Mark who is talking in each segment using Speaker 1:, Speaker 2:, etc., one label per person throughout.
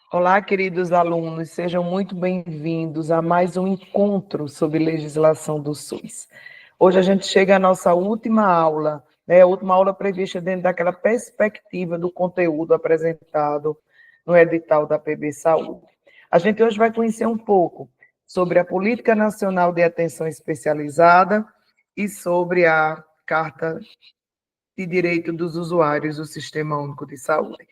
Speaker 1: Olá, queridos alunos, sejam muito bem-vindos a mais um encontro sobre legislação do SUS. Hoje a gente chega à nossa última aula, né? A última aula prevista dentro daquela perspectiva do conteúdo apresentado no edital da PB Saúde. A gente hoje vai conhecer um pouco sobre a Política Nacional de Atenção Especializada e sobre a Carta de Direito dos Usuários do Sistema Único de Saúde.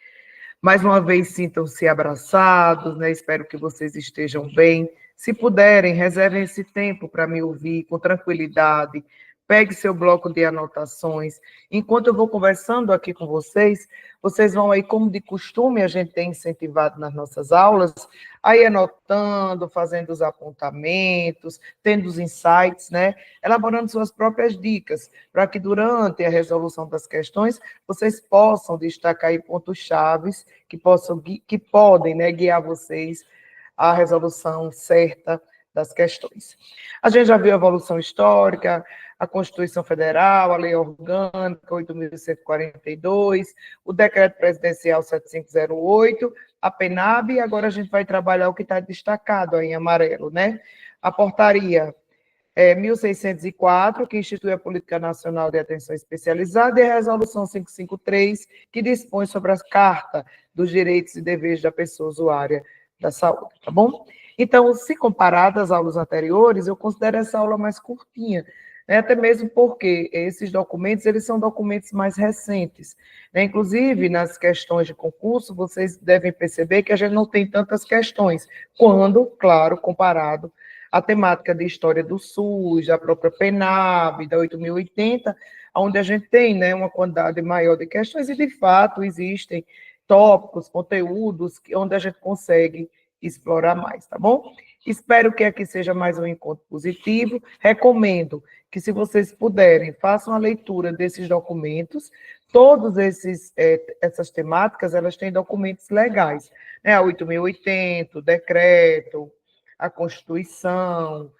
Speaker 1: Mais uma vez, sintam-se abraçados, né? Espero que vocês estejam bem. Se puderem, reservem esse tempo para me ouvir com tranquilidade. Pegue seu bloco de anotações. Enquanto eu vou conversando aqui com vocês, vocês vão aí, como de costume, a gente tem incentivado nas nossas aulas, aí anotando, fazendo os apontamentos, tendo os insights, né? Elaborando suas próprias dicas, para que durante a resolução das questões vocês possam destacar aí pontos chaves que podem, né, guiar vocês à resolução certa das questões. A gente já viu a evolução histórica, a Constituição Federal, a Lei Orgânica 8.142, o Decreto Presidencial 7508, a PENAB, e agora a gente vai trabalhar o que está destacado aí em amarelo, né? A Portaria 1604, que institui a Política Nacional de Atenção Especializada, e a Resolução 553, que dispõe sobre a Carta dos Direitos e Deveres da Pessoa Usuária da Saúde, tá bom? Então, se comparado às aulas anteriores, eu considero essa aula mais curtinha, né? Até mesmo porque esses documentos, eles são documentos mais recentes, né? Inclusive, nas questões de concurso, vocês devem perceber que a gente não tem tantas questões, quando, claro, comparado a temática de história do SUS, a própria PENAB, da 8.080, onde a gente tem, né, uma quantidade maior de questões, e de fato existem tópicos, conteúdos, onde a gente consegue explorar mais, tá bom? Espero que aqui seja mais um encontro positivo. Recomendo que, se vocês puderem, façam a leitura desses documentos. Todos essas temáticas, elas têm documentos legais, né? A 8.080, o decreto, a Constituição,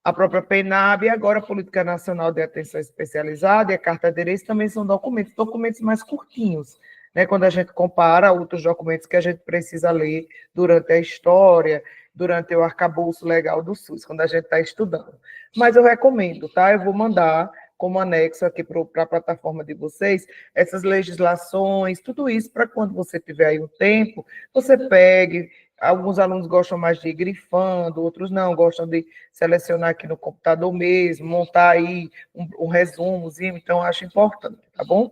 Speaker 1: a própria PENAB, e agora a Política Nacional de Atenção Especializada e a Carta de Direitos também são documentos mais curtinhos, né? Quando a gente compara outros documentos que a gente precisa ler durante a história, durante o arcabouço legal do SUS, quando a gente está estudando. Mas eu recomendo, tá? Eu vou mandar como anexo aqui para a plataforma de vocês, essas legislações, tudo isso, para quando você tiver aí um tempo, você pegue. Alguns alunos gostam mais de ir grifando, outros não, gostam de selecionar aqui no computador mesmo, montar aí um resumozinho, então acho importante, tá bom?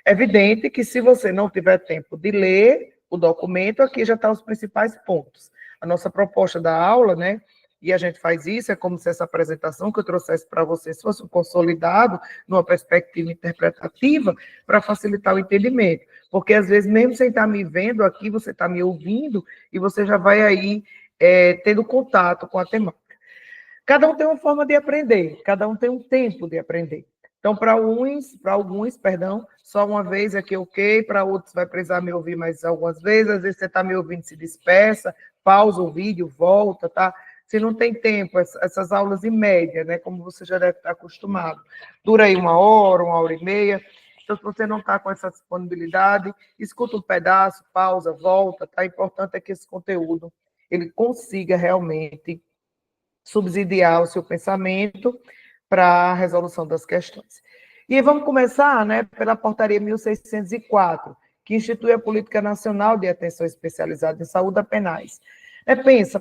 Speaker 1: É evidente que, se você não tiver tempo de ler o documento, aqui já estão os principais pontos. A nossa proposta da aula, né? E a gente faz isso, é como se essa apresentação que eu trouxesse para vocês fosse um consolidado, numa perspectiva interpretativa, para facilitar o entendimento. Porque, às vezes, mesmo sem estar me vendo aqui, você está me ouvindo, e você já vai aí tendo contato com a temática. Cada um tem uma forma de aprender, cada um tem um tempo de aprender. Então, para alguns, só uma vez é que ok, para outros vai precisar me ouvir mais algumas vezes, às vezes você está me ouvindo, se dispersa, pausa o vídeo, volta, tá? Se não tem tempo, essas aulas em média, né, como você já deve estar acostumado, dura aí 1 hora, 1 hora e meia. Então, se você não está com essa disponibilidade, escuta um pedaço, pausa, volta, tá? O importante é que esse conteúdo ele consiga realmente subsidiar o seu pensamento para a resolução das questões. E vamos começar, né, pela Portaria 1604, que institui a Política Nacional de Atenção Especializada em Saúde a Penais.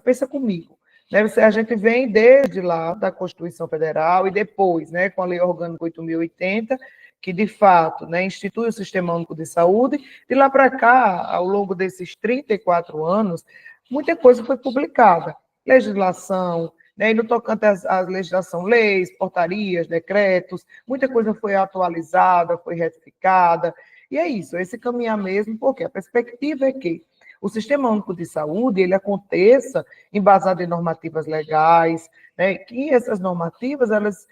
Speaker 1: Pensa comigo. Né, a gente vem desde lá da Constituição Federal e depois, né, com a Lei Orgânica 8.080, que, de fato, né, institui o Sistema Único de Saúde. De lá para cá, ao longo desses 34 anos, muita coisa foi publicada. Legislação, né, e no tocante à legislação, leis, portarias, decretos, muita coisa foi atualizada, foi retificada, e é isso, esse caminhar mesmo, porque a perspectiva é que o Sistema Único de Saúde, ele aconteça embasado em normativas legais, né, que essas normativas, elas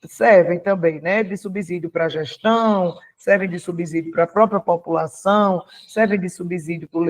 Speaker 1: servem também, né, de subsídio para a gestão, servem de subsídio para a própria população, servem de subsídio para o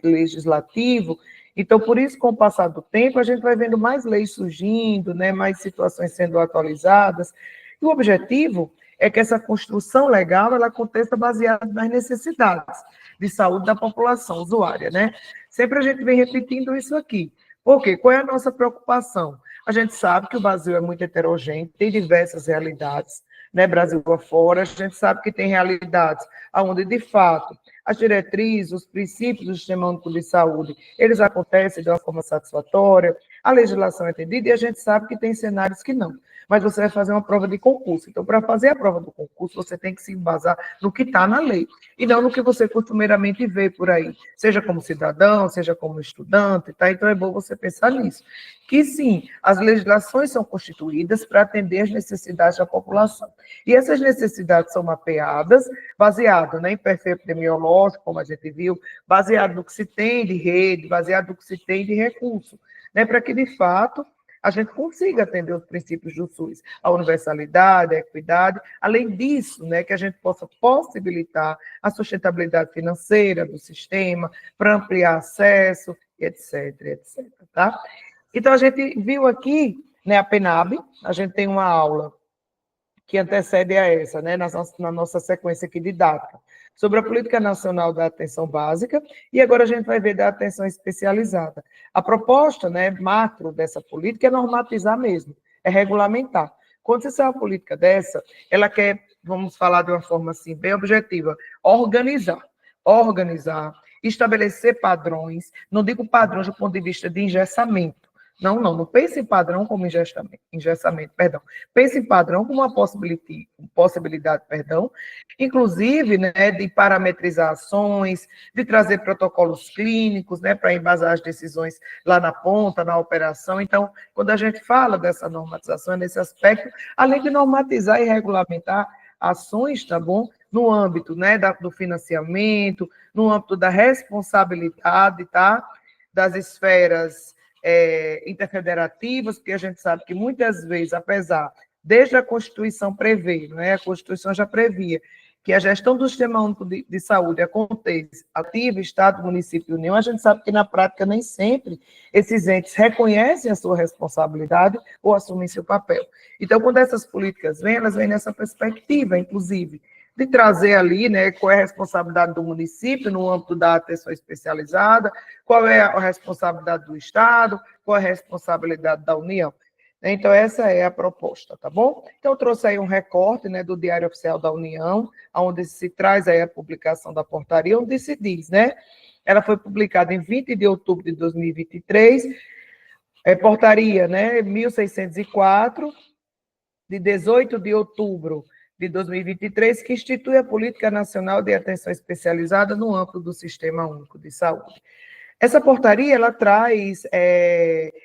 Speaker 1: legislativo. Então, por isso, com o passar do tempo, a gente vai vendo mais leis surgindo, né, mais situações sendo atualizadas, e o objetivo é que essa construção legal ela aconteça baseada nas necessidades de saúde da população usuária, né? Sempre a gente vem repetindo isso aqui. Por quê? Qual é a nossa preocupação? A gente sabe que o Brasil é muito heterogêneo, tem diversas realidades, né, Brasil afora, a gente sabe que tem realidades onde, de fato, as diretrizes, os princípios do Sistema Único de Saúde, eles acontecem de uma forma satisfatória, a legislação é entendida, e a gente sabe que tem cenários que não. Mas você vai fazer uma prova de concurso. Então, para fazer a prova do concurso, você tem que se embasar no que está na lei, e não no que você costumeiramente vê por aí, seja como cidadão, seja como estudante, tá? Então, é bom você pensar nisso. Que, sim, as legislações são constituídas para atender as necessidades da população. E essas necessidades são mapeadas, baseado, né, em perfil epidemiológico, como a gente viu, baseado no que se tem de rede, baseado no que se tem de recurso, né, para que, de fato, a gente consiga atender os princípios do SUS, a universalidade, a equidade, além disso, né, que a gente possa possibilitar a sustentabilidade financeira do sistema, para ampliar acesso, etc, etc, tá? Então, a gente viu aqui, né, a PENAB, a gente tem uma aula que antecede a essa, né, na nossa sequência aqui didática, sobre a Política Nacional da Atenção Básica, e agora a gente vai ver da atenção especializada. A proposta, né, macro dessa política é normatizar mesmo, é regulamentar. Quando você sai uma política dessa, ela quer, vamos falar de uma forma assim, bem objetiva, organizar, estabelecer padrões, não digo padrões do ponto de vista de engessamento, não pense em padrão como engessamento, perdão. Pense em padrão como uma possibilidade, inclusive, né, de parametrizar ações, de trazer protocolos clínicos, né, para embasar as decisões lá na ponta, na operação. Então, quando a gente fala dessa normatização, é nesse aspecto, além de normatizar e regulamentar ações, tá bom? No âmbito, né, do financiamento, no âmbito da responsabilidade, tá? Das esferas interfederativas, porque a gente sabe que muitas vezes, apesar, desde a Constituição prever, não é? A Constituição já previa que a gestão do Sistema Único de Saúde acontece ativo, Estado, município e União, a gente sabe que na prática nem sempre esses entes reconhecem a sua responsabilidade ou assumem seu papel. Então, quando essas políticas vêm, elas vêm nessa perspectiva, inclusive, de trazer ali, né, qual é a responsabilidade do município no âmbito da atenção especializada, qual é a responsabilidade do Estado, qual é a responsabilidade da União. Então, essa é a proposta, tá bom? Então, eu trouxe aí um recorte, né, do Diário Oficial da União, onde se traz aí a publicação da portaria, onde se diz, né, ela foi publicada em 20 de outubro de 2023, portaria, né, 1604, de 18 de outubro de 2023, que institui a Política Nacional de Atenção Especializada no âmbito do Sistema Único de Saúde. Essa portaria, ela traz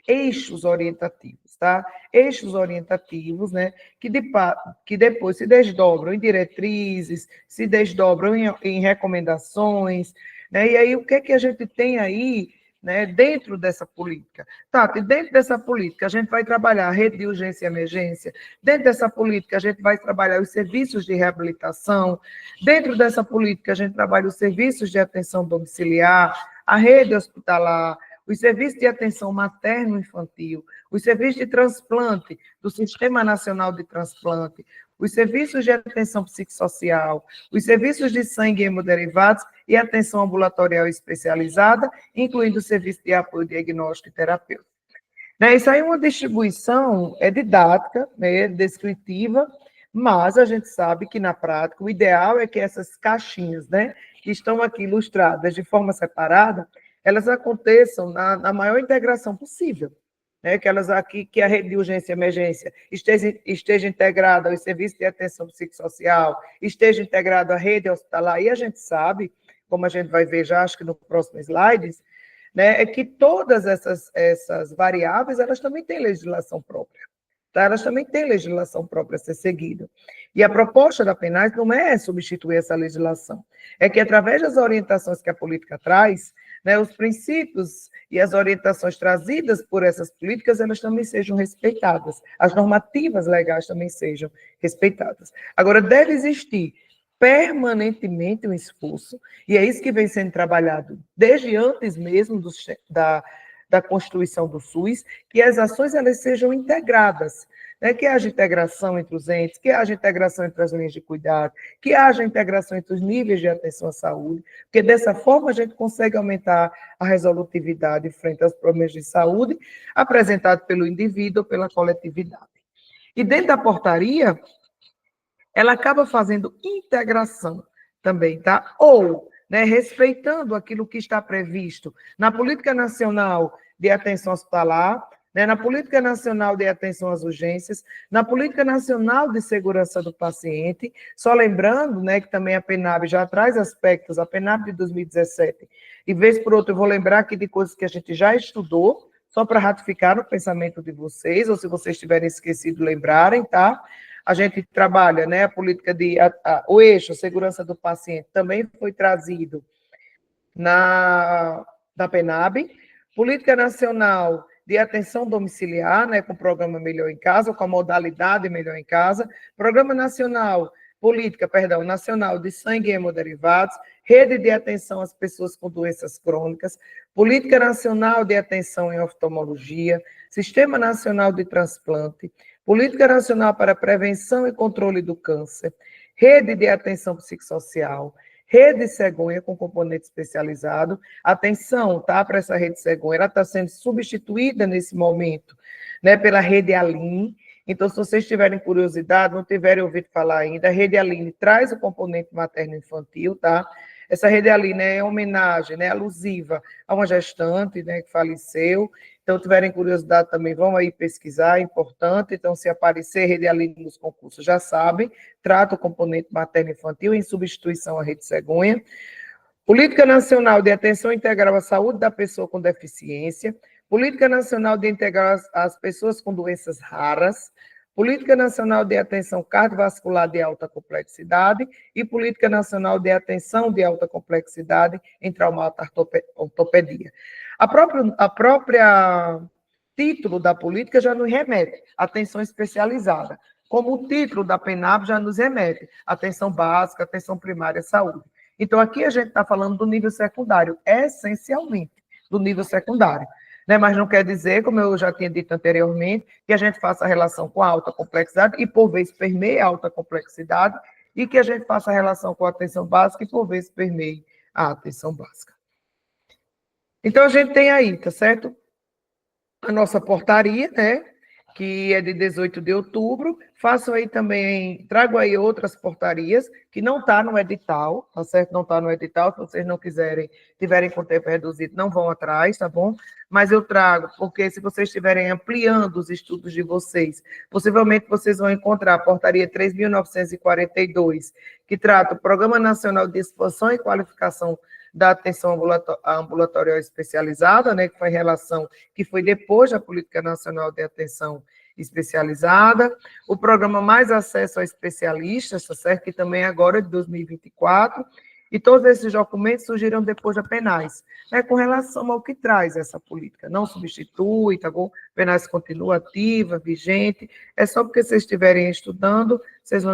Speaker 1: eixos orientativos, tá? Eixos orientativos, né, que depois se desdobram em diretrizes, se desdobram em recomendações, né? E aí, o que é que a gente tem aí, né, dentro dessa política? Tati, dentro dessa política, a gente vai trabalhar a rede de urgência e emergência, dentro dessa política, a gente vai trabalhar os serviços de reabilitação, dentro dessa política, a gente trabalha os serviços de atenção domiciliar, a rede hospitalar, os serviços de atenção materno-infantil, os serviços de transplante do Sistema Nacional de Transplante, os serviços de atenção psicossocial, os serviços de sangue e hemoderivados e atenção ambulatorial especializada, incluindo o serviço de apoio diagnóstico e terapêutico. Né, isso aí é uma distribuição didática, né, descritiva, mas a gente sabe que, na prática, o ideal é que essas caixinhas, né, que estão aqui ilustradas de forma separada, elas aconteçam na maior integração possível. Né, que a rede de urgência e emergência esteja integrada aos serviços de atenção psicossocial, esteja integrada à rede hospitalar, e a gente sabe, como a gente vai ver já, acho que no próximo slide, né, é que todas essas variáveis, elas também têm legislação própria. Tá? Elas também têm legislação própria a ser seguida. E a proposta da PNAS não é substituir essa legislação, é que, através das orientações que a política traz, né, os princípios e as orientações trazidas por essas políticas, elas também sejam respeitadas, as normativas legais também sejam respeitadas. Agora, deve existir permanentemente um esforço, e é isso que vem sendo trabalhado desde antes mesmo da constituição do SUS, que as ações elas sejam integradas, né? Que haja integração entre os entes, que haja integração entre as linhas de cuidado, que haja integração entre os níveis de atenção à saúde, porque dessa forma a gente consegue aumentar a resolutividade frente aos problemas de saúde apresentados pelo indivíduo ou pela coletividade. E dentro da portaria, ela acaba fazendo integração também, tá? Ou, né, respeitando aquilo que está previsto na Política Nacional de Atenção Hospitalar, né, na Política Nacional de Atenção às Urgências, na Política Nacional de Segurança do Paciente, só lembrando, né, que também a PENAB já traz aspectos, a PENAB de 2017, e vez por outra eu vou lembrar aqui de coisas que a gente já estudou, só para ratificar o pensamento de vocês, ou se vocês tiverem esquecido, lembrarem, tá? A gente trabalha, né, a política o eixo, segurança do paciente, também foi trazido da PENAB, Política Nacional de Atenção Domiciliar, né, com o programa Melhor em Casa, com a modalidade Melhor em Casa, Programa Nacional, Nacional de Sangue e Hemoderivados, Rede de Atenção às Pessoas com Doenças Crônicas, Política Nacional de Atenção em Oftalmologia, Sistema Nacional de Transplante, Política Nacional para Prevenção e Controle do Câncer, Rede de Atenção Psicossocial, Rede Cegonha com componente especializado. Atenção, tá, para essa Rede Cegonha, ela está sendo substituída nesse momento, né, pela Rede Aline. Então, se vocês tiverem curiosidade, não tiverem ouvido falar ainda, a Rede Aline traz o componente materno-infantil, tá? Essa Rede Aline é homenagem, né, alusiva a uma gestante, né, que faleceu. Então, tiverem curiosidade também, vão aí pesquisar, é importante. Então, se aparecer Rede Aline nos concursos, já sabem, trata o componente materno-infantil em substituição à Rede Cegonha. Política Nacional de Atenção Integral à Saúde da Pessoa com Deficiência, Política Nacional de integrar as pessoas com doenças raras, Política Nacional de Atenção Cardiovascular de Alta Complexidade e Política Nacional de Atenção de Alta Complexidade em Traumato-Ortopedia. A própria título da política já nos remete à atenção especializada, como o título da PENAB já nos remete à atenção básica, atenção primária à saúde. Então, aqui a gente está falando do nível secundário, essencialmente do nível secundário. Né? Mas não quer dizer, como eu já tinha dito anteriormente, que a gente faça a relação com a alta complexidade e, por vezes, permeie a alta complexidade, e que a gente faça a relação com a atenção básica e, por vezes, permeie a atenção básica. Então, a gente tem aí, tá certo? A nossa portaria, né? Que é de 18 de outubro, faço aí também, trago aí outras portarias, que não está no edital, tá certo? Não está no edital, se vocês não quiserem, tiverem com tempo reduzido, não vão atrás, tá bom? Mas eu trago, porque se vocês estiverem ampliando os estudos de vocês, possivelmente vocês vão encontrar a portaria 3.942, que trata o Programa Nacional de Expansão e Qualificação da Atenção Ambulatorial Especializada, né, que foi em relação, que foi depois da Política Nacional de Atenção Especializada, o programa Mais Acesso a Especialistas, tá certo? Que também agora é de 2024, e todos esses documentos surgiram depois da PENAS, né, com relação ao que traz essa política. Não substitui, tá bom? PENAS continua ativa, vigente, é só porque vocês estiverem estudando, vocês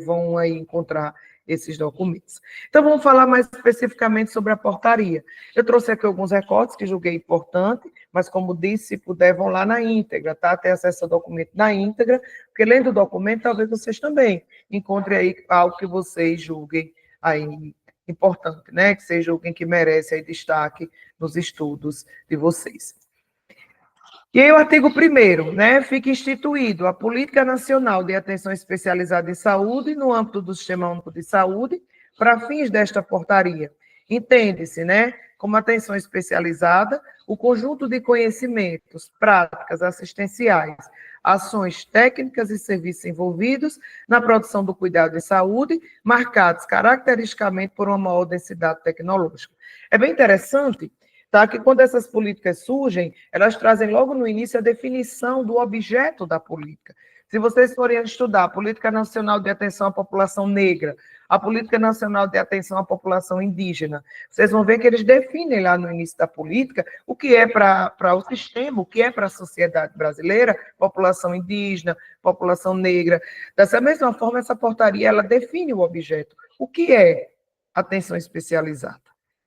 Speaker 1: vão aí encontrar esses documentos. Então, vamos falar mais especificamente sobre a portaria. Eu trouxe aqui alguns recortes que julguei importante, mas, como disse, se puder, vão lá na íntegra, tá? Ter acesso ao documento na íntegra, porque lendo o documento, talvez vocês também encontrem aí algo que vocês julguem aí importante, né? Que vocês julguem que merece aí destaque nos estudos de vocês. E aí o artigo 1º, né, fica instituído a Política Nacional de Atenção Especializada em Saúde no âmbito do Sistema Único de Saúde, para fins desta portaria. Entende-se, né, como atenção especializada, o conjunto de conhecimentos, práticas assistenciais, ações técnicas e serviços envolvidos na produção do cuidado de saúde, marcados caracteristicamente por uma maior densidade tecnológica. É bem interessante, tá, que quando essas políticas surgem, elas trazem logo no início a definição do objeto da política. Se vocês forem estudar a Política Nacional de Atenção à População Negra, a Política Nacional de Atenção à População Indígena, vocês vão ver que eles definem lá no início da política o que é para o sistema, o que é para a sociedade brasileira, população indígena, população negra. Dessa mesma forma, essa portaria ela define o objeto. O que é atenção especializada,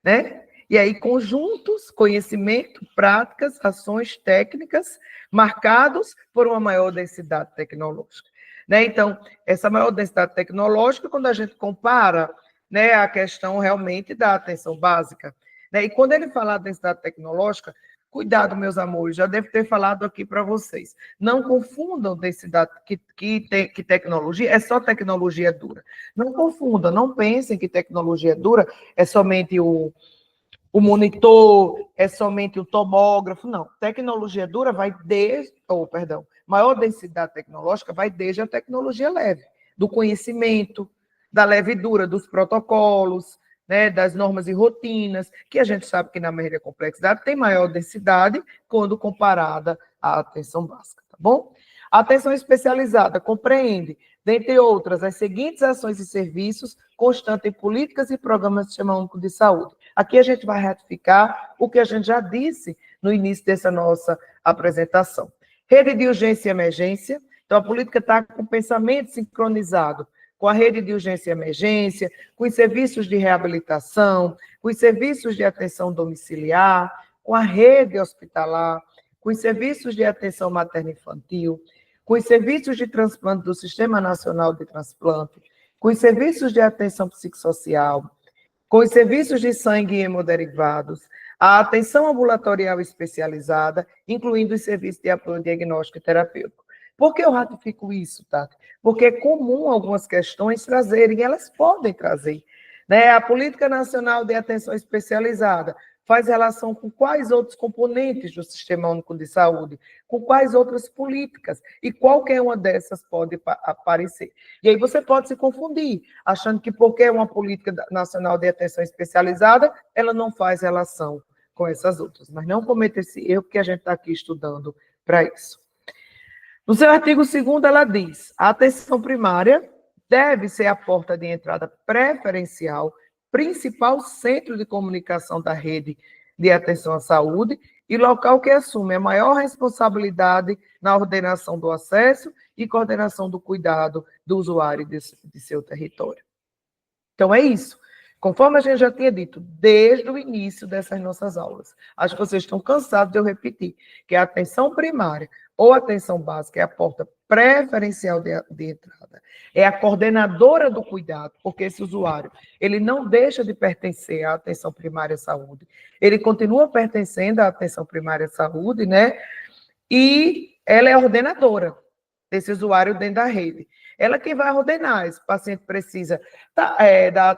Speaker 1: né? E aí, conjuntos, conhecimento, práticas, ações técnicas, marcados por uma maior densidade tecnológica. Né? Então, essa maior densidade tecnológica, quando a gente compara, né, a questão realmente da atenção básica, né? E quando ele fala de densidade tecnológica, cuidado, meus amores, já devo ter falado aqui para vocês. Não confundam densidade, que tecnologia é só tecnologia dura. Não confundam, não pensem que tecnologia dura é somente o monitor, é somente o tomógrafo, não. Tecnologia dura vai desde, maior densidade tecnológica vai desde a tecnologia leve, do conhecimento, da levedura, dos protocolos, né, das normas e rotinas, que a gente sabe que na média complexidade tem maior densidade quando comparada à atenção básica, tá bom? A atenção especializada compreende, dentre outras, as seguintes ações e serviços constantes em políticas e programas do Sistema Único de Saúde. Aqui a gente vai ratificar o que a gente já disse no início dessa nossa apresentação. Rede de urgência e emergência. Então, a política está com o pensamento sincronizado com a rede de urgência e emergência, com os serviços de reabilitação, com os serviços de atenção domiciliar, com a rede hospitalar, com os serviços de atenção materno-infantil, com os serviços de transplante do Sistema Nacional de Transplante, com os serviços de atenção psicossocial, com os serviços de sangue e hemoderivados, a atenção ambulatorial especializada, incluindo os serviços de apoio diagnóstico e terapêutico. Por que eu ratifico isso, Tati? Porque é comum algumas questões trazerem, elas podem trazer. Né? A Política Nacional de Atenção Especializada faz relação com quais outros componentes do Sistema Único de Saúde, com quais outras políticas, e qualquer uma dessas pode aparecer. E aí você pode se confundir, achando que porque é uma Política Nacional de Atenção Especializada, ela não faz relação com essas outras. Mas não cometa esse erro, porque a gente está aqui estudando para isso. No seu artigo 2º, ela diz: a atenção primária deve ser a porta de entrada preferencial, principal centro de comunicação da rede de atenção à saúde e local que assume a maior responsabilidade na ordenação do acesso e coordenação do cuidado do usuário de seu território. Então, é isso. Conforme a gente já tinha dito, desde o início dessas nossas aulas. Acho que vocês estão cansados de eu repetir, que a atenção primária ou atenção básica é a porta preferencial de entrada. É a coordenadora do cuidado, porque esse usuário, ele não deixa de pertencer à atenção primária à saúde. Ele continua pertencendo à atenção primária à saúde, né? E ela é ordenadora desse usuário dentro da rede. Ela quem vai ordenar, esse paciente precisa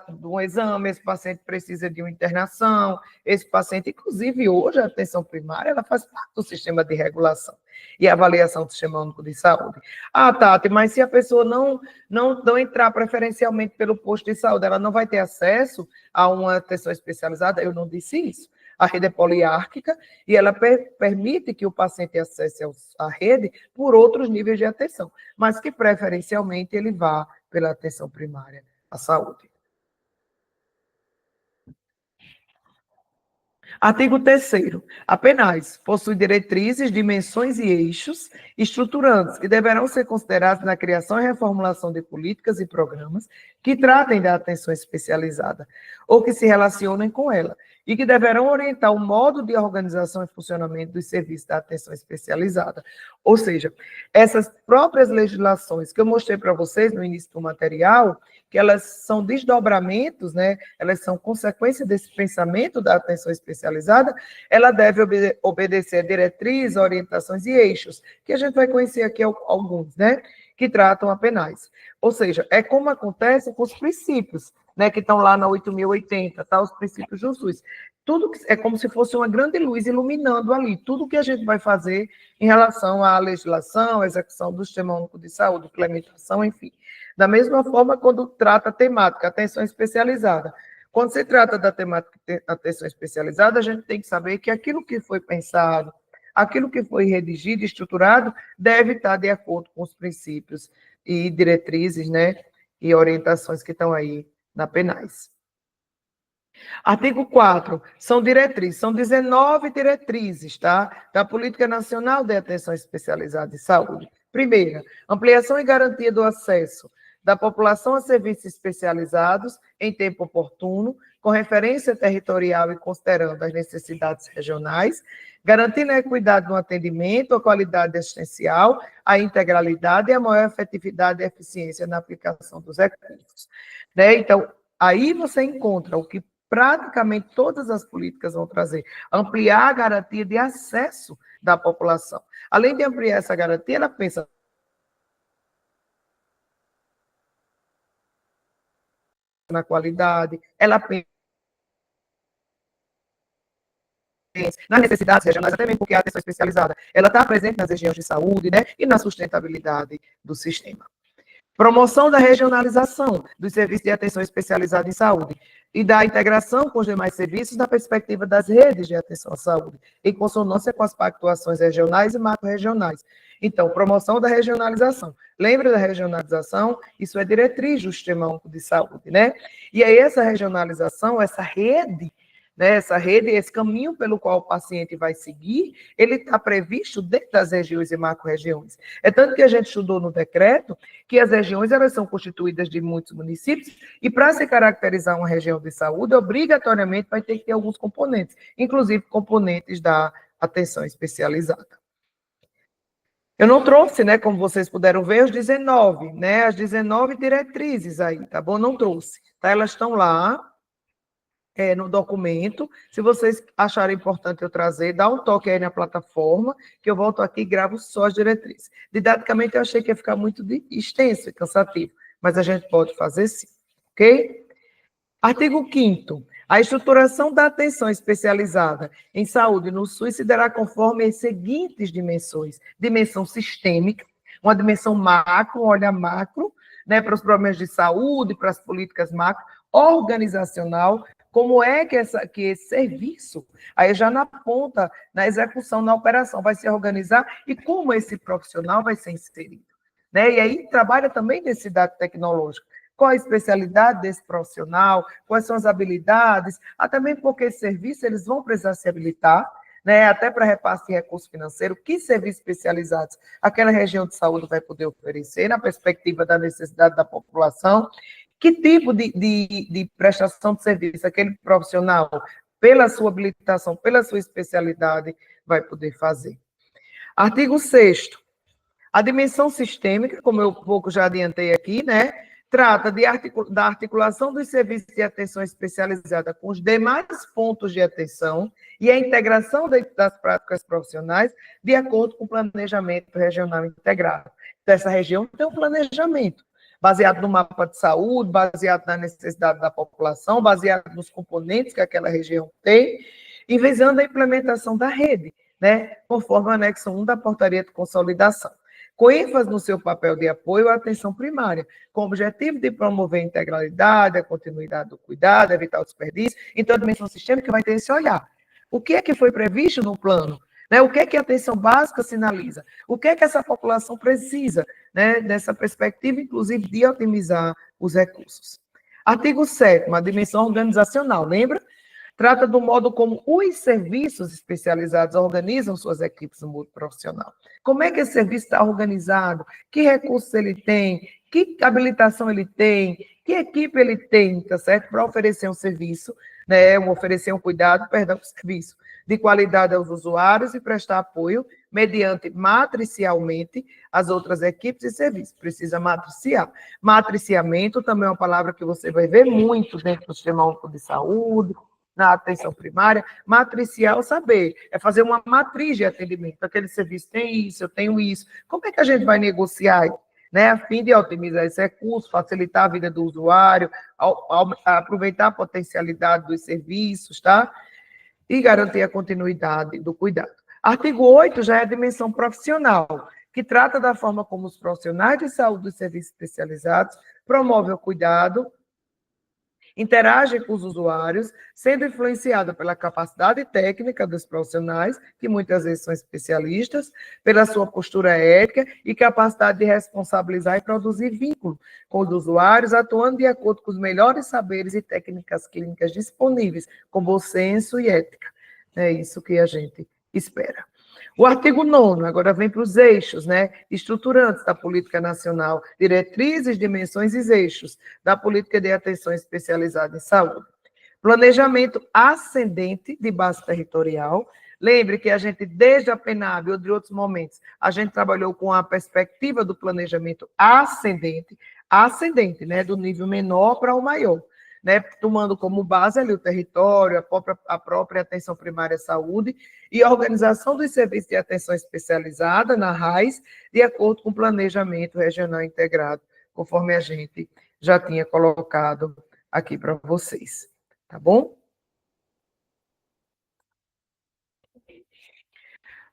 Speaker 1: de um exame, esse paciente precisa de uma internação, esse paciente, inclusive hoje, a atenção primária, ela faz parte do sistema de regulação e avaliação do Sistema Único de Saúde. Ah, Tati, mas se a pessoa não entrar preferencialmente pelo posto de saúde, ela não vai ter acesso a uma atenção especializada? Eu não disse isso. A rede é poliárquica e ela permite que o paciente acesse a rede por outros níveis de atenção, mas que preferencialmente ele vá pela atenção primária à saúde. Artigo 3º. A PNAS possui diretrizes, dimensões e eixos estruturantes que deverão ser considerados na criação e reformulação de políticas e programas que tratem da atenção especializada ou que se relacionem com ela, e que deverão orientar o modo de organização e funcionamento dos serviços da atenção especializada. Ou seja, essas próprias legislações que eu mostrei para vocês no início do material, que elas são desdobramentos, né? Elas são consequência desse pensamento da atenção especializada, ela deve obedecer a diretrizes, orientações e eixos, que a gente vai conhecer aqui alguns, né? Que tratam a PNAS. Ou seja, é como acontece com os princípios, né, que estão lá na 8.080, tá? Os princípios do SUS. Tudo é como se fosse uma grande luz iluminando ali, tudo que a gente vai fazer em relação à legislação, à execução do Sistema Único de Saúde, implementação, enfim. Da mesma forma, quando trata a temática, atenção especializada. Quando se trata da temática atenção especializada, a gente tem que saber que aquilo que foi pensado, aquilo que foi redigido e estruturado, deve estar de acordo com os princípios e diretrizes, né, e orientações que estão aí na PNAS. Artigo 4º, são diretrizes, são 19 diretrizes, tá? Da Política Nacional de Atenção Especializada em Saúde. Primeira, ampliação e garantia do acesso da população a serviços especializados em tempo oportuno, com referência territorial e considerando as necessidades regionais, garantindo a equidade no atendimento, a qualidade assistencial, a integralidade e a maior efetividade e eficiência na aplicação dos recursos. Né? Então, aí você encontra o que praticamente todas as políticas vão trazer, ampliar a garantia de acesso da população. Além de ampliar essa garantia, ela pensa na qualidade, ela pensa nas necessidades regionais, até mesmo porque a atenção especializada, ela está presente nas regiões de saúde, né, e na sustentabilidade do sistema. Promoção da regionalização dos serviços de atenção especializada em saúde e da integração com os demais serviços na perspectiva das redes de atenção à saúde, em consonância com as pactuações regionais e macro-regionais. Então, promoção da regionalização. Lembra da regionalização? Isso é diretriz do Sistema Único de Saúde, né? E aí essa regionalização, essa rede, né, essa rede, esse caminho pelo qual o paciente vai seguir, ele está previsto dentro das regiões e macro-regiões. É tanto que a gente estudou no decreto que as regiões elas são constituídas de muitos municípios e para se caracterizar uma região de saúde, obrigatoriamente vai ter que ter alguns componentes, inclusive componentes da atenção especializada. Eu não trouxe, né, como vocês puderam ver, os 19, né, as 19 diretrizes aí, tá bom? Não trouxe, tá? Elas estão lá, no documento. Se vocês acharem importante eu trazer, dá um toque aí na plataforma, que eu volto aqui e gravo só as diretrizes. Didaticamente, eu achei que ia ficar muito extenso e cansativo, mas a gente pode fazer sim, ok? Artigo 5º. A estruturação da atenção especializada em saúde no SUS se dará conforme as seguintes dimensões. Dimensão sistêmica, uma dimensão macro, um olhar macro, né, para os problemas de saúde, para as políticas macro, organizacional, como é que esse serviço, aí já na ponta, na execução, na operação, vai se organizar e como esse profissional vai ser inserido. Né? E aí trabalha também necessidade tecnológica. Qual a especialidade desse profissional, quais são as habilidades, até mesmo porque esse serviço eles vão precisar se habilitar, né, até para repasse de recurso financeiro, que serviços especializados aquela região de saúde vai poder oferecer, na perspectiva da necessidade da população, que tipo de prestação de serviço aquele profissional, pela sua habilitação, pela sua especialidade, vai poder fazer. Artigo 6º. A dimensão sistêmica, como eu pouco já adiantei aqui, né, trata da articulação dos serviços de atenção especializada com os demais pontos de atenção e a integração das práticas profissionais de acordo com o planejamento regional integrado. Então, essa região tem um planejamento baseado no mapa de saúde, baseado na necessidade da população, baseado nos componentes que aquela região tem, e visando a implementação da rede, né, conforme o anexo 1 da portaria de consolidação, com ênfase no seu papel de apoio à atenção primária, com o objetivo de promover a integralidade, a continuidade do cuidado, evitar o desperdício. Então, a dimensão sistêmica vai ter esse olhar. O que é que foi previsto no plano? Né? O que é que a atenção básica sinaliza? O que é que essa população precisa, né, dessa perspectiva, inclusive, de otimizar os recursos? Artigo 7º, a dimensão organizacional, lembra? Trata do modo como os serviços especializados organizam suas equipes no mundo profissional. Como é que esse serviço está organizado? Que recursos ele tem? Que habilitação ele tem? Que equipe ele tem, tá certo? Para oferecer um serviço, né? Oferecer um cuidado, perdão, serviço de qualidade aos usuários e prestar apoio mediante matricialmente as outras equipes e serviços. Precisa matriciar. Matriciamento também é uma palavra que você vai ver muito dentro do Sistema Único de Saúde, na atenção primária. Matriciar é saber, é fazer uma matriz de atendimento. Aquele serviço tem isso, eu tenho isso. Como é que a gente vai negociar, né, a fim de otimizar esse recurso, facilitar a vida do usuário, aproveitar a potencialidade dos serviços, tá? E garantir a continuidade do cuidado. Artigo 8 já é a dimensão profissional, que trata da forma como os profissionais de saúde dos serviços especializados promovem o cuidado, interagem com os usuários, sendo influenciada pela capacidade técnica dos profissionais, que muitas vezes são especialistas, pela sua postura ética e capacidade de responsabilizar e produzir vínculo com os usuários, atuando de acordo com os melhores saberes e técnicas clínicas disponíveis, com bom senso e ética. É isso que a gente espera. O artigo 9º, agora vem para os eixos, né, estruturantes da política nacional, diretrizes, dimensões e eixos da política de atenção especializada em saúde. Planejamento ascendente de base territorial. Lembre que a gente, desde a PENAB ou de outros momentos, a gente trabalhou com a perspectiva do planejamento ascendente, né, do nível menor para o maior, né, tomando como base ali o território, a própria atenção primária à saúde e a organização dos serviços de atenção especializada na RAIS, de acordo com o planejamento regional integrado, conforme a gente já tinha colocado aqui para vocês. Tá bom?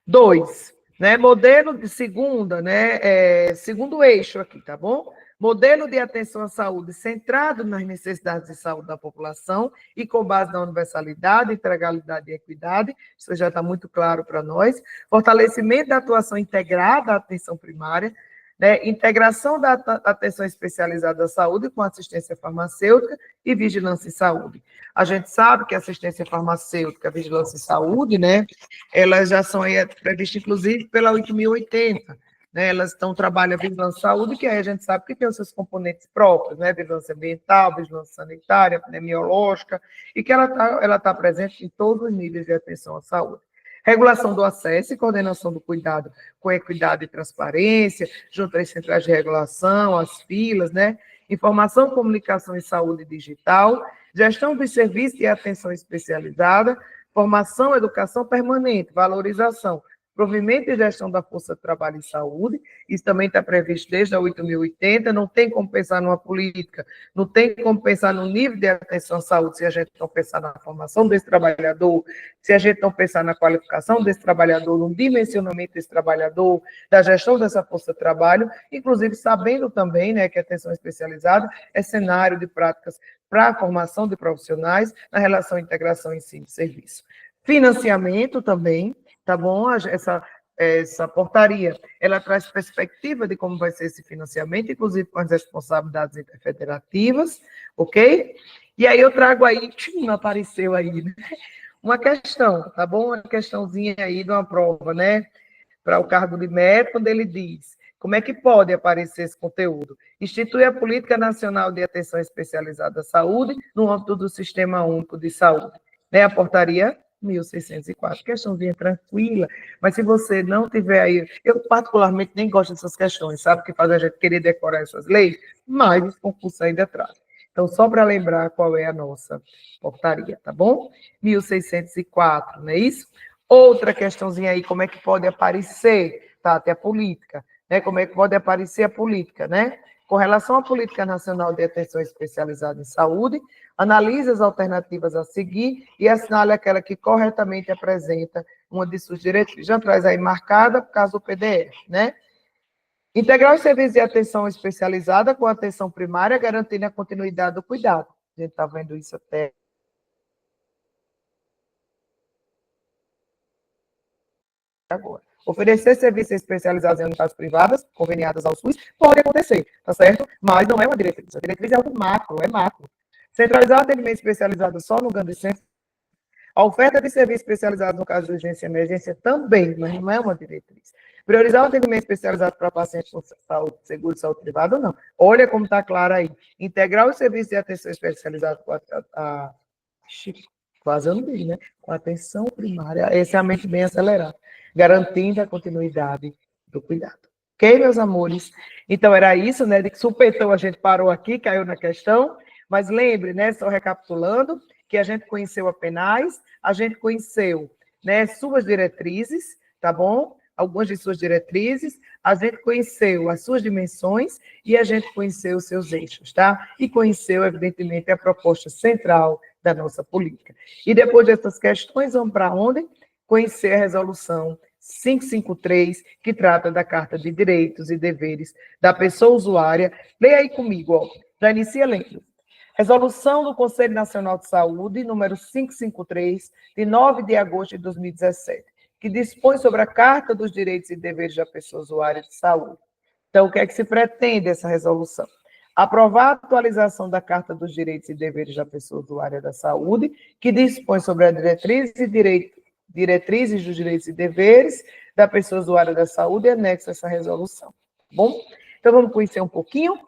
Speaker 1: 2, né? Modelo de segunda, né? Segundo eixo aqui, tá bom? Modelo de atenção à saúde centrado nas necessidades de saúde da população e com base na universalidade, integralidade e equidade, isso já está muito claro para nós. Fortalecimento da atuação integrada à atenção primária, né? Integração da atenção especializada à saúde com assistência farmacêutica e vigilância em saúde. A gente sabe que a assistência farmacêutica, vigilância em saúde, né? Elas já são previstas, inclusive, pela 8.080, né? Elas trabalham a vigilância em saúde, que aí a gente sabe que tem os seus componentes próprios, né? Vigilância ambiental, vigilância sanitária, epidemiológica, e que ela tá presente em todos os níveis de atenção à saúde. Regulação do acesso e coordenação do cuidado com equidade e transparência, junto às centrais de regulação, as filas, né? Informação, comunicação e saúde digital, gestão dos serviços de atenção especializada, formação, educação permanente, valorização, provimento e gestão da força de trabalho em saúde, isso também está previsto desde a 8.080, não tem como pensar numa política, não tem como pensar no nível de atenção à saúde se a gente não pensar na formação desse trabalhador, se a gente não pensar na qualificação desse trabalhador, no dimensionamento desse trabalhador, da gestão dessa força de trabalho, inclusive sabendo também, né, que a atenção especializada é cenário de práticas para a formação de profissionais na relação integração ensino e serviço. Financiamento também, tá bom? Essa portaria, ela traz perspectiva de como vai ser esse financiamento, inclusive com as responsabilidades interfederativas, ok? E aí eu trago aí, apareceu aí, né? Uma questão, tá bom? Uma questãozinha aí de uma prova, né? Para o cargo de mérito, onde ele diz, como é que pode aparecer esse conteúdo? Institui a Política Nacional de Atenção Especializada à Saúde no âmbito do Sistema Único de Saúde. Né? A portaria 1.604, questãozinha tranquila, mas se você não tiver aí, eu particularmente nem gosto dessas questões, sabe, que faz a gente querer decorar essas leis, mas os concursos ainda trazem. Então, só para lembrar qual é a nossa portaria, tá bom? 1.604, não é isso? Outra questãozinha aí, como é que pode aparecer, tá, até a política, né? Como é que pode aparecer a política, né? Com relação à Política Nacional de Atenção Especializada em Saúde, analise as alternativas a seguir e assinale aquela que corretamente apresenta uma de suas diretrizes. Já traz aí marcada por causa do PDF, né? Integrar os serviços de atenção especializada com atenção primária, garantindo a continuidade do cuidado. A gente está vendo isso até agora. Oferecer serviços especializados em unidades privadas, conveniadas ao SUS, pode acontecer, tá certo? Mas não é uma diretriz. A diretriz é algo macro, é macro. Centralizar o atendimento especializado só no Gandhi. A oferta de serviços especializados no caso de urgência e emergência também, mas não é uma diretriz. Priorizar o atendimento especializado para pacientes com saúde, seguro de saúde privado, não. Olha como está claro aí. Integrar os serviços de atenção especializada com quase eu não digo, né? Com atenção primária, esse é a mente bem acelerada, garantindo a continuidade do cuidado. Ok, meus amores? Então, era isso, né? De que supetão a gente parou aqui, caiu na questão, mas lembre, né? Só recapitulando, que a gente conheceu a PENAIS, a gente conheceu, né, suas diretrizes, tá bom? Algumas de suas diretrizes, a gente conheceu as suas dimensões e a gente conheceu os seus eixos, tá? E conheceu, evidentemente, a proposta central da nossa política. E depois dessas questões, vamos para onde? Conhecer a resolução 553, que trata da Carta de Direitos e Deveres da Pessoa Usuária. Leia aí comigo, ó. Já inicia lendo. Resolução do Conselho Nacional de Saúde, número 553, de 9 de agosto de 2017, que dispõe sobre a Carta dos Direitos e Deveres da Pessoa Usuária de Saúde. Então, o que é que se pretende essa resolução? Aprovar a atualização da Carta dos Direitos e Deveres da Pessoa Usuária da Saúde, que dispõe sobre a diretrizes dos direitos e deveres da pessoa usuária da saúde e anexa essa resolução, tá bom? Então, vamos conhecer um pouquinho.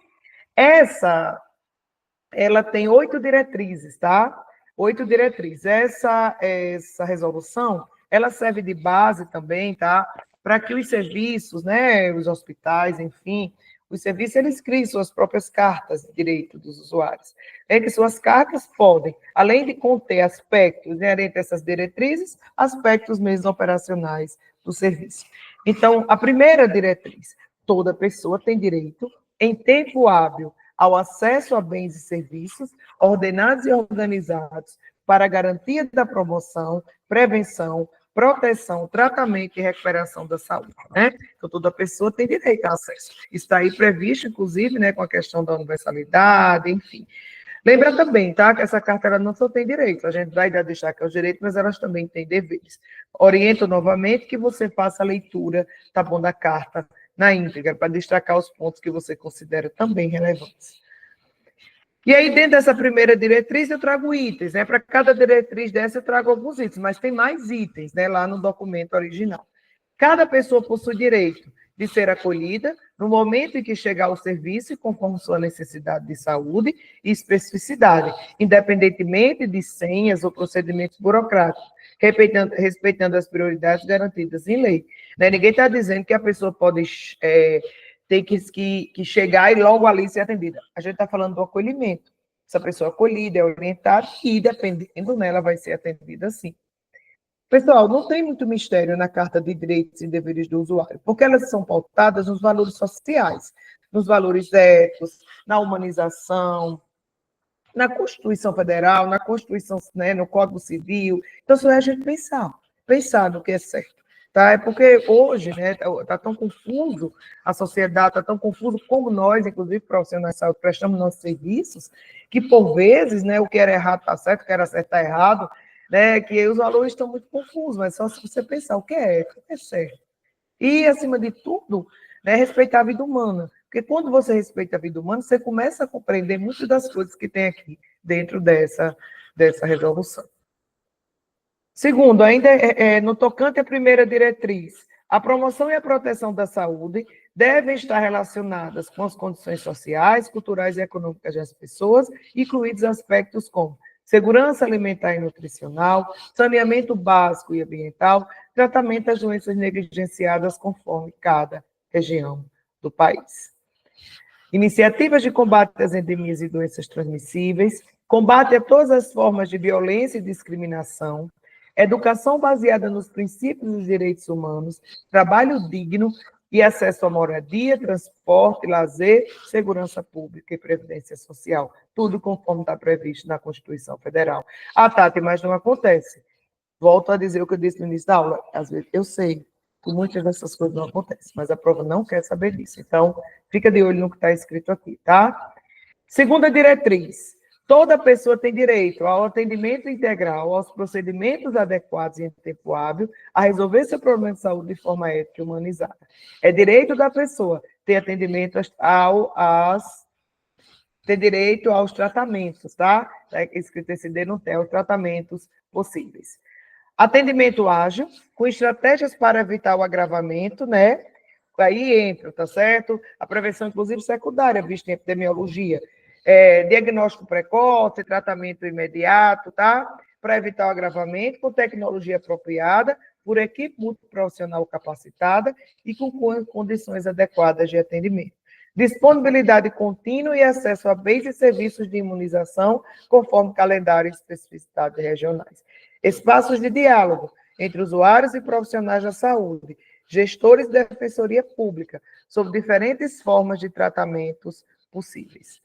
Speaker 1: Ela tem 8 diretrizes, tá? 8 diretrizes. Essa resolução, ela serve de base também, tá? Para que os serviços, né, os hospitais, enfim, os serviços, eles criem suas próprias cartas de direito dos usuários. É que suas cartas podem, além de conter aspectos inerentes a essas diretrizes, aspectos mesmo operacionais do serviço. Então, a primeira diretriz, toda pessoa tem direito, em tempo hábil, ao acesso a bens e serviços ordenados e organizados para a garantia da promoção, prevenção, proteção, tratamento e recuperação da saúde, né? Então, toda pessoa tem direito a acesso. Está aí previsto, inclusive, né, com a questão da universalidade, enfim. Lembra também, tá, que essa carta ela não só tem direitos, a gente vai deixar que é os direitos, mas elas também têm deveres. Oriento novamente que você faça a leitura, tá bom, da carta na íntegra, para destacar os pontos que você considera também relevantes. E aí, dentro dessa primeira diretriz, eu trago itens, né? Para cada diretriz dessa, eu trago alguns itens, mas tem mais itens, né, lá no documento original. Cada pessoa possui direito de ser acolhida no momento em que chegar ao serviço, conforme sua necessidade de saúde e especificidade, independentemente de senhas ou procedimentos burocráticos, respeitando as prioridades garantidas em lei. Né? Ninguém está dizendo que a pessoa pode ter que chegar e logo ali ser atendida. A gente está falando do acolhimento. Essa pessoa acolhida, é orientada e, dependendo, né, ela vai ser atendida assim. Pessoal, não tem muito mistério na Carta de Direitos e Deveres do Usuário, porque elas são pautadas nos valores sociais, nos valores éticos, na humanização, na Constituição Federal, na Constituição, né, no Código Civil. Então, só é a gente pensar no que é certo. Tá? É porque hoje, né, tá tão confuso, a sociedade está tão confuso, como nós, inclusive profissionais de saúde, prestamos nossos serviços, que por vezes, né, o que era errado está certo, o que era certo está errado, né, que os valores estão muito confusos, mas só se você pensar o que é ético, o que é certo. E, acima de tudo, né, respeitar a vida humana. Porque quando você respeita a vida humana, você começa a compreender muitas das coisas que tem aqui dentro dessa resolução. Segundo, ainda no tocante à primeira diretriz, a promoção e a proteção da saúde devem estar relacionadas com as condições sociais, culturais e econômicas das pessoas, incluídos aspectos como segurança alimentar e nutricional, saneamento básico e ambiental, tratamento das doenças negligenciadas conforme cada região do país. Iniciativas de combate às endemias e doenças transmissíveis, combate a todas as formas de violência e discriminação, educação baseada nos princípios dos direitos humanos, trabalho digno e acesso à moradia, transporte, lazer, segurança pública e previdência social. Tudo conforme está previsto na Constituição Federal. Ah, Tati, mas não acontece. Volto a dizer o que eu disse no início da aula. Às vezes, eu sei que muitas dessas coisas não acontecem, mas a prova não quer saber disso. Então, fica de olho no que está escrito aqui, tá? Segunda diretriz. Toda pessoa tem direito ao atendimento integral, aos procedimentos adequados e em tempo hábil, a resolver seu problema de saúde de forma ética e humanizada. É direito da pessoa ter atendimento ter direito aos tratamentos, tá? É escrito esse D não tem, aos tratamentos possíveis. Atendimento ágil, com estratégias para evitar o agravamento, né? Aí entra, tá certo? A prevenção, inclusive, secundária, vista em epidemiologia. Diagnóstico precoce, tratamento imediato, tá? Para evitar o agravamento, com tecnologia apropriada, por equipe multiprofissional capacitada e com condições adequadas de atendimento. Disponibilidade contínua e acesso a bens e serviços de imunização, conforme calendário e especificidades regionais. Espaços de diálogo entre usuários e profissionais da saúde, gestores da defensoria pública, sobre diferentes formas de tratamentos possíveis.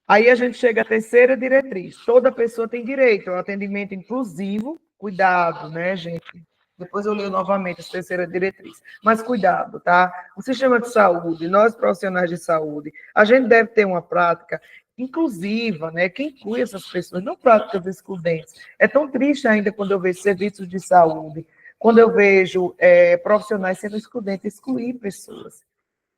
Speaker 1: Aí a gente chega à terceira diretriz. Toda pessoa tem direito ao atendimento inclusivo. Cuidado, né, gente? Depois eu leio novamente a terceira diretriz. Mas cuidado, tá? O sistema de saúde, nós profissionais de saúde, a gente deve ter uma prática inclusiva, né? Que inclui essas pessoas, não práticas excludentes. É tão triste ainda quando eu vejo serviços de saúde, quando eu vejo profissionais sendo excludentes, excluir pessoas,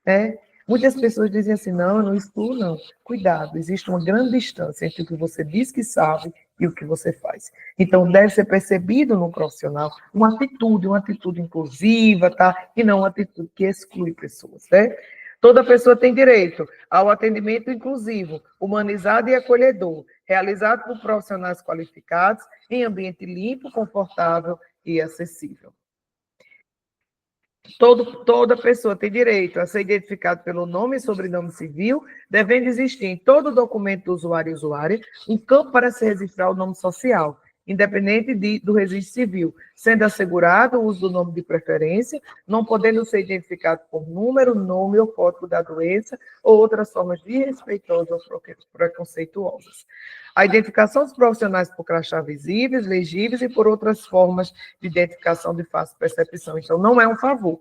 Speaker 1: né? Muitas pessoas dizem assim, não, eu não excluo, não. Cuidado, existe uma grande distância entre o que você diz que sabe e o que você faz. Então, deve ser percebido no profissional uma atitude inclusiva, tá? E não uma atitude que exclui pessoas, né? Toda pessoa tem direito ao atendimento inclusivo, humanizado e acolhedor, realizado por profissionais qualificados, em ambiente limpo, confortável e acessível. Toda pessoa tem direito a ser identificado pelo nome e sobrenome civil, devendo existir em todo documento do usuário e usuária um campo para se registrar o nome social, independente do registro civil, sendo assegurado o uso do nome de preferência, não podendo ser identificado por número, nome ou código da doença ou outras formas desrespeitosas ou preconceituosas. A identificação dos profissionais por crachá visíveis, legíveis e por outras formas de identificação de fácil percepção. Então, não é um favor,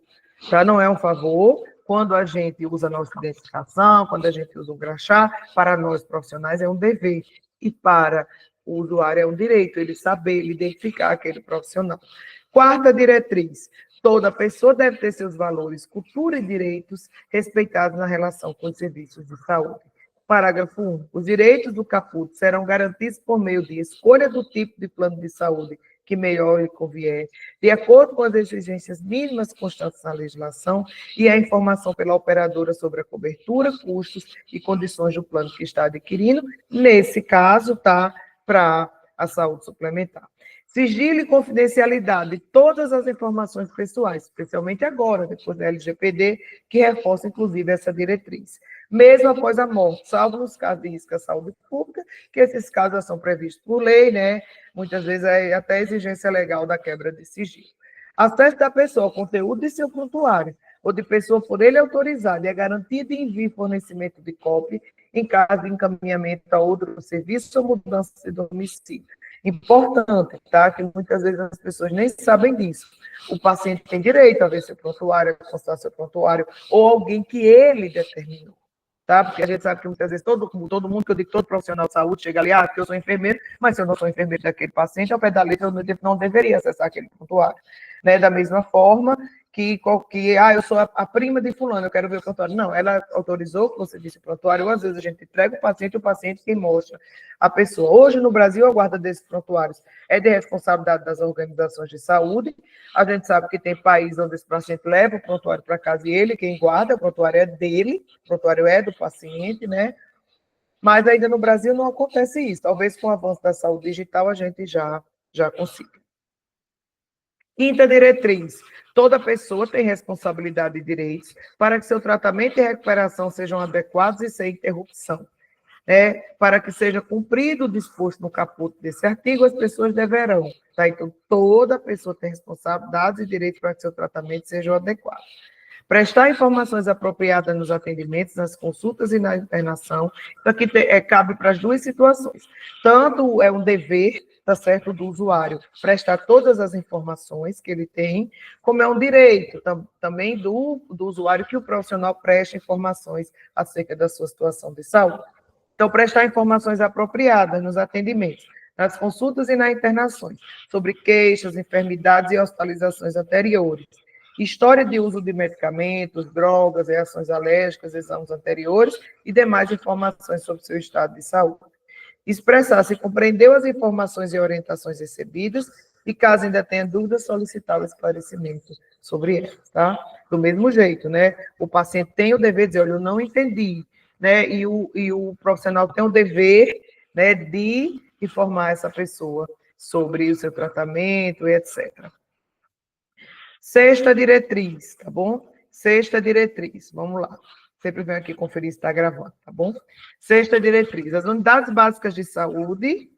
Speaker 1: tá? Não é um favor quando a gente usa a nossa identificação, quando a gente usa um crachá, para nós profissionais é um dever, e para o usuário é um direito, ele saber, ele identificar aquele profissional. Quarta diretriz, toda pessoa deve ter seus valores, cultura e direitos respeitados na relação com os serviços de saúde. Parágrafo 1. Os direitos do caput serão garantidos por meio de escolha do tipo de plano de saúde que melhor lhe convier, de acordo com as exigências mínimas constantes na legislação e a informação pela operadora sobre a cobertura, custos e condições do plano que está adquirindo, nesse caso, tá, para a saúde suplementar. Sigilo e confidencialidade de todas as informações pessoais, especialmente agora, depois da LGPD, que reforça, inclusive, essa diretriz. Mesmo após a morte, salvo nos casos de risco à saúde pública, que esses casos já são previstos por lei, né? Muitas vezes é até exigência legal da quebra de sigilo. Acesso da pessoa ao conteúdo de seu prontuário ou de pessoa por ele autorizada e a garantia de envio e fornecimento de cópia em caso de encaminhamento a outro serviço ou mudança de domicílio. Importante, tá? Que muitas vezes as pessoas nem sabem disso. O paciente tem direito a ver seu prontuário, a constar seu prontuário, ou alguém que ele determinou. Tá? Porque a gente sabe que muitas vezes todo mundo, que eu digo, todo profissional de saúde chega ali, porque eu sou enfermeiro, mas se eu não sou enfermeiro daquele paciente, ao pé da letra, eu não deveria acessar aquele prontuário. Né? Da mesma forma eu sou a prima de fulano, eu quero ver o prontuário. Não, ela autorizou que você disse o prontuário, ou às vezes a gente entrega o paciente quem mostra a pessoa. Hoje, no Brasil, a guarda desses prontuários é de responsabilidade das organizações de saúde. A gente sabe que tem países onde esse paciente leva o prontuário para casa e ele quem guarda, o prontuário é dele, o prontuário é do paciente, né? Mas ainda no Brasil não acontece isso. Talvez com o avanço da saúde digital a gente já consiga. Quinta diretriz: toda pessoa tem responsabilidade e direitos para que seu tratamento e recuperação sejam adequados e sem interrupção. Né? Para que seja cumprido o disposto no caput desse artigo, as pessoas deverão. Tá? Então, toda pessoa tem responsabilidades e direitos para que seu tratamento seja adequado. Prestar informações apropriadas nos atendimentos, nas consultas e na internação. Então, aqui cabe para as duas situações. Tanto é um dever, tá certo, do usuário, prestar todas as informações que ele tem, como é um direito também do usuário que o profissional preste informações acerca da sua situação de saúde. Então, prestar informações apropriadas nos atendimentos, nas consultas e nas internações, sobre queixas, enfermidades e hospitalizações anteriores, história de uso de medicamentos, drogas, reações alérgicas, exames anteriores e demais informações sobre seu estado de saúde. Expressar se compreendeu as informações e orientações recebidas e, caso ainda tenha dúvidas, solicitar o esclarecimento sobre elas, tá? Do mesmo jeito, né? O paciente tem o dever de dizer, olha, eu não entendi, né? E o profissional tem o dever, né, de informar essa pessoa sobre o seu tratamento e etc. Sexta diretriz, tá bom? Sexta diretriz, vamos lá. Sempre venho aqui conferir se está gravando, tá bom? Sexta diretriz, as unidades básicas de saúde,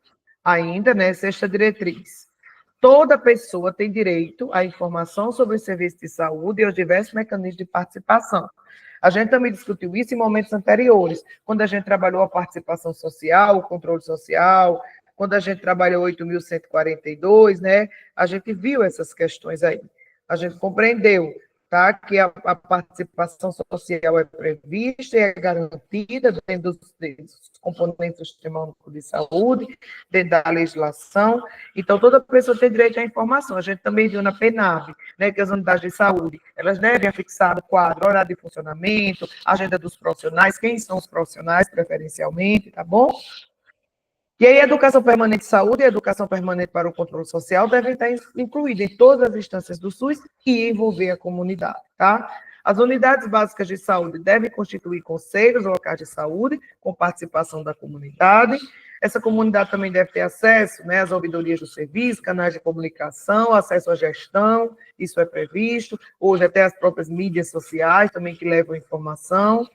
Speaker 1: ainda, né? Sexta diretriz. Toda pessoa tem direito à informação sobre o serviço de saúde e aos diversos mecanismos de participação. A gente também discutiu isso em momentos anteriores, quando a gente trabalhou a participação social, o controle social, quando a gente trabalhou 8.142, né? A gente viu essas questões aí. A gente compreendeu, tá? Que a participação social é prevista e é garantida dentro dos componentes do Sistema Único de Saúde, dentro da legislação. Então, toda pessoa tem direito à informação. A gente também viu na PNAB, né, que as unidades de saúde, elas devem fixar o quadro, horário de funcionamento, agenda dos profissionais, quem são os profissionais, preferencialmente, tá bom? E aí, a educação permanente de saúde e a educação permanente para o controle social devem estar incluídas em todas as instâncias do SUS e envolver a comunidade, tá? As unidades básicas de saúde devem constituir conselhos locais de saúde com participação da comunidade. Essa comunidade também deve ter acesso, né, às ouvidorias do serviço, canais de comunicação, acesso à gestão, isso é previsto. Hoje até as próprias mídias sociais também que levam informação.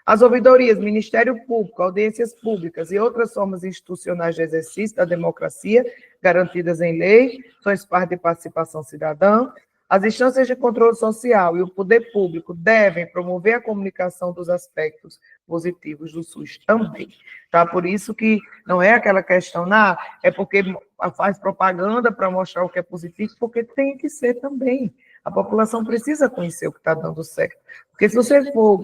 Speaker 1: As ouvidorias, Ministério Público, audiências públicas e outras formas institucionais de exercício da democracia garantidas em lei, são espaços de participação cidadã. As instâncias de controle social e o poder público devem promover a comunicação dos aspectos positivos do SUS também. Tá? Por isso que não é aquela questão, é porque faz propaganda para mostrar o que é positivo, porque tem que ser também. A população precisa conhecer o que está dando certo. Porque se você for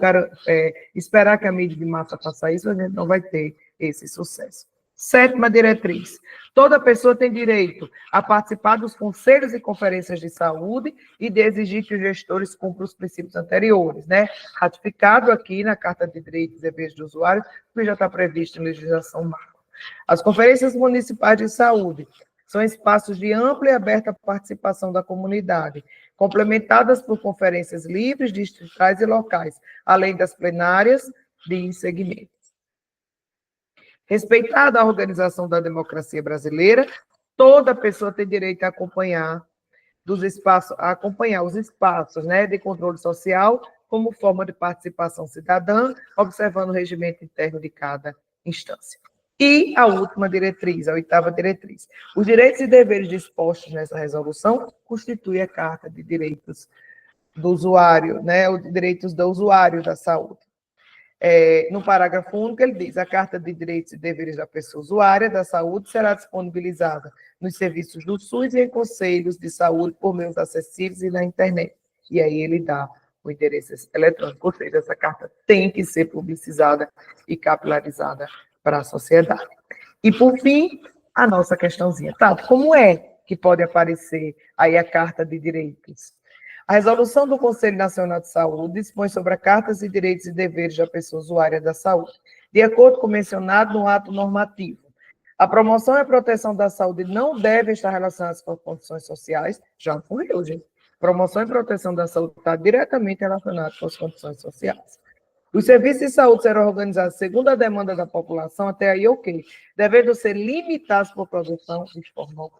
Speaker 1: esperar que a mídia de massa faça isso, a gente não vai ter esse sucesso. 7ª diretriz. Toda pessoa tem direito a participar dos conselhos e conferências de saúde e de exigir que os gestores cumpram os princípios anteriores, né? Ratificado aqui na Carta de Direitos e Deveres do Usuário, que já está previsto em legislação marco. As conferências municipais de saúde são espaços de ampla e aberta participação da comunidade, complementadas por conferências livres, distritais e locais, além das plenárias de segmentos. Respeitada a organização da democracia brasileira, toda pessoa tem direito a acompanhar os espaços, né, de controle social como forma de participação cidadã, observando o regimento interno de cada instância. E a última diretriz, a 8ª diretriz. Os direitos e deveres dispostos nessa resolução constituem a Carta de Direitos do Usuário, né, os direitos do usuário da saúde. No parágrafo único, ele diz: a Carta de Direitos e Deveres da Pessoa Usuária da Saúde será disponibilizada nos serviços do SUS e em conselhos de saúde por meios acessíveis e na internet. E aí ele dá o endereço eletrônico, ou seja, essa carta tem que ser publicizada e capilarizada para a sociedade. E, por fim, a nossa questãozinha. Tato, como é que pode aparecer aí a Carta de Direitos? A resolução do Conselho Nacional de Saúde dispõe sobre as cartas de direitos e deveres da pessoa usuária da saúde, de acordo com o mencionado no ato normativo. A promoção e a proteção da saúde não devem estar relacionadas com as condições sociais, já morreu, gente. Promoção e proteção da saúde está diretamente relacionada com as condições sociais. Os serviços de saúde serão organizados segundo a demanda da população, até aí ok, devendo ser limitados por produção de forma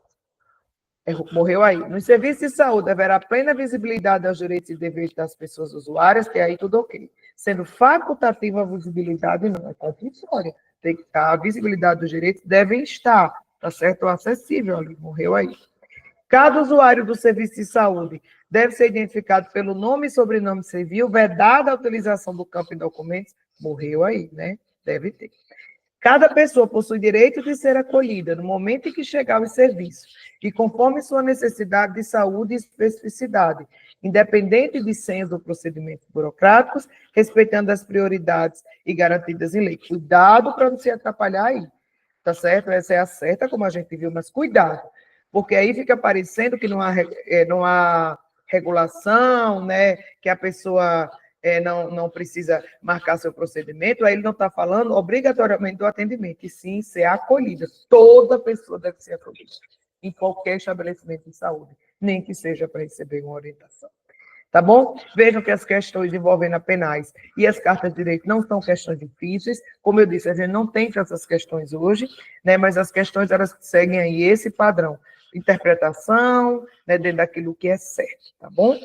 Speaker 1: morreu aí. Nos serviços de saúde, haverá plena visibilidade aos direitos e deveres das pessoas usuárias, que aí tudo ok. Sendo facultativa a visibilidade, não é compulsória. Tem que estar, a visibilidade dos direitos devem estar, tá certo? Acessível ali, morreu aí. Cada usuário do serviço de saúde deve ser identificado pelo nome e sobrenome civil, vedada a utilização do campo em documentos, morreu aí, né? Deve ter. Cada pessoa possui direito de ser acolhida no momento em que chegar aos serviços, e conforme sua necessidade de saúde e especificidade, independente de senhas ou procedimentos burocráticos, respeitando as prioridades e garantidas em lei. Cuidado para não se atrapalhar aí, tá certo? Essa é a certa, como a gente viu, mas cuidado, porque aí fica parecendo que não há regulação, né, que a pessoa não precisa marcar seu procedimento, aí ele não está falando obrigatoriamente do atendimento, e sim ser acolhida. Toda pessoa deve ser acolhida, em qualquer estabelecimento de saúde, nem que seja para receber uma orientação. Tá bom? Vejam que as questões envolvendo a penais e as cartas de direito não são questões difíceis. Como eu disse, a gente não tem essas questões hoje, né? Mas as questões, elas seguem aí esse padrão. Interpretação, né, dentro daquilo que é certo, tá bom?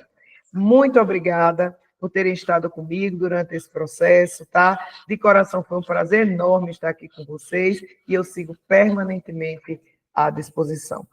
Speaker 1: Muito obrigada por terem estado comigo durante esse processo, tá? De coração, foi um prazer enorme estar aqui com vocês e eu sigo permanentemente à disposição.